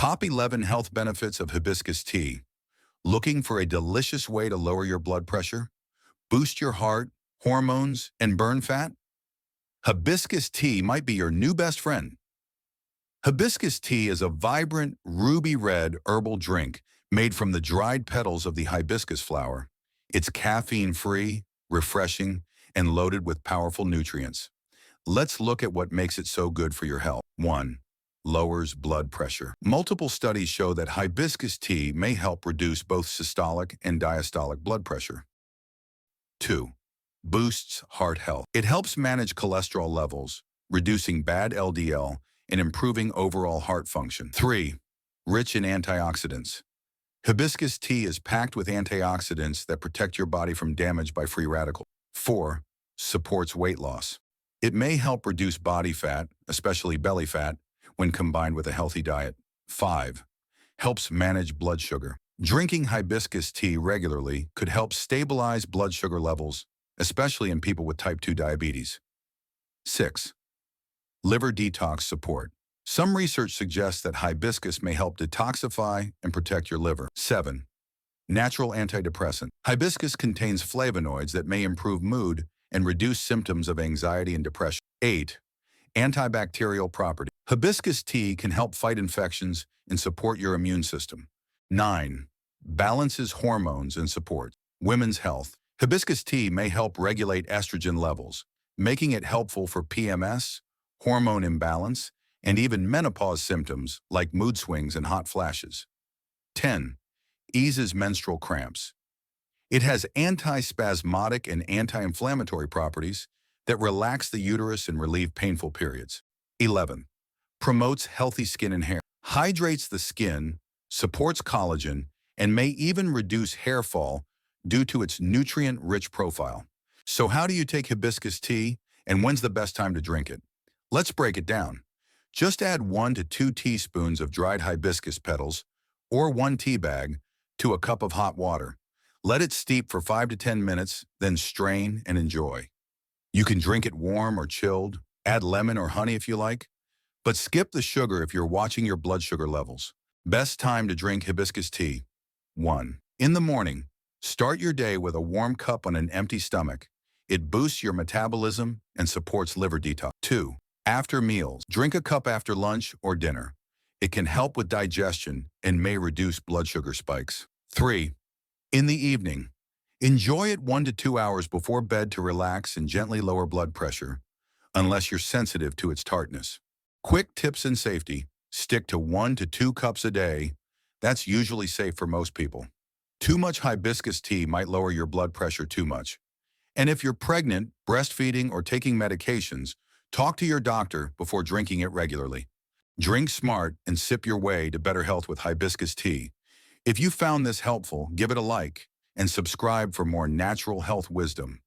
Top 11 health benefits of hibiscus tea. Looking for a delicious way to lower your blood pressure, boost your heart, hormones, and burn fat? Hibiscus tea might be your new best friend. Hibiscus tea is a vibrant, ruby red herbal drink made from the dried petals of the hibiscus flower. It's caffeine-free, refreshing, and loaded with powerful nutrients. Let's look at what makes it so good for your health. 1. Lowers blood pressure. Multiple studies show that hibiscus tea may help reduce both systolic and diastolic blood pressure. 2. Boosts heart health. It helps manage cholesterol levels, reducing bad LDL and improving overall heart function. 3. Rich in antioxidants. Hibiscus tea is packed with antioxidants that protect your body from damage by free radicals. 4. Supports weight loss. It may help reduce body fat, especially belly fat, when combined with a healthy diet. 5. Helps manage blood sugar. Drinking hibiscus tea regularly could help stabilize blood sugar levels, especially in people with type 2 diabetes. 6. Liver detox support. Some research suggests that hibiscus may help detoxify and protect your liver. 7. Natural antidepressant. Hibiscus contains flavonoids that may improve mood and reduce symptoms of anxiety and depression. 8. Antibacterial property. Hibiscus tea can help fight infections and support your immune system. 9. Balances hormones and supports women's health. Hibiscus tea may help regulate estrogen levels, making it helpful for PMS, hormone imbalance, and even menopause symptoms like mood swings and hot flashes. 10. Eases menstrual cramps. It has antispasmodic and anti-inflammatory properties that relax the uterus and relieve painful periods. 11. Promotes healthy skin and hair. Hydrates the skin, supports collagen, and may even reduce hair fall due to its nutrient-rich profile. So how do you take hibiscus tea, and when's the best time to drink it? Let's break it down. Just add 1 to 2 teaspoons of dried hibiscus petals, or 1 tea bag, to a cup of hot water. Let it steep for 5 to 10 minutes, then strain and enjoy. You can drink it warm or chilled, add lemon or honey if you like, but skip the sugar if you're watching your blood sugar levels. Best time to drink hibiscus tea. 1. In the morning. Start your day with a warm cup on an empty stomach. It boosts your metabolism and supports liver detox. 2. After meals. Drink a cup after lunch or dinner. It can help with digestion and may reduce blood sugar spikes. 3. In the evening. Enjoy it 1 to 2 hours before bed to relax and gently lower blood pressure, unless you're sensitive to its tartness. Quick tips and safety. Stick to 1 to 2 cups a day. That's usually safe for most people. Too much hibiscus tea might lower your blood pressure too much. And if you're pregnant, breastfeeding, or taking medications, talk to your doctor before drinking it regularly. Drink smart and sip your way to better health with hibiscus tea. If you found this helpful, give it a like and subscribe for more natural health wisdom.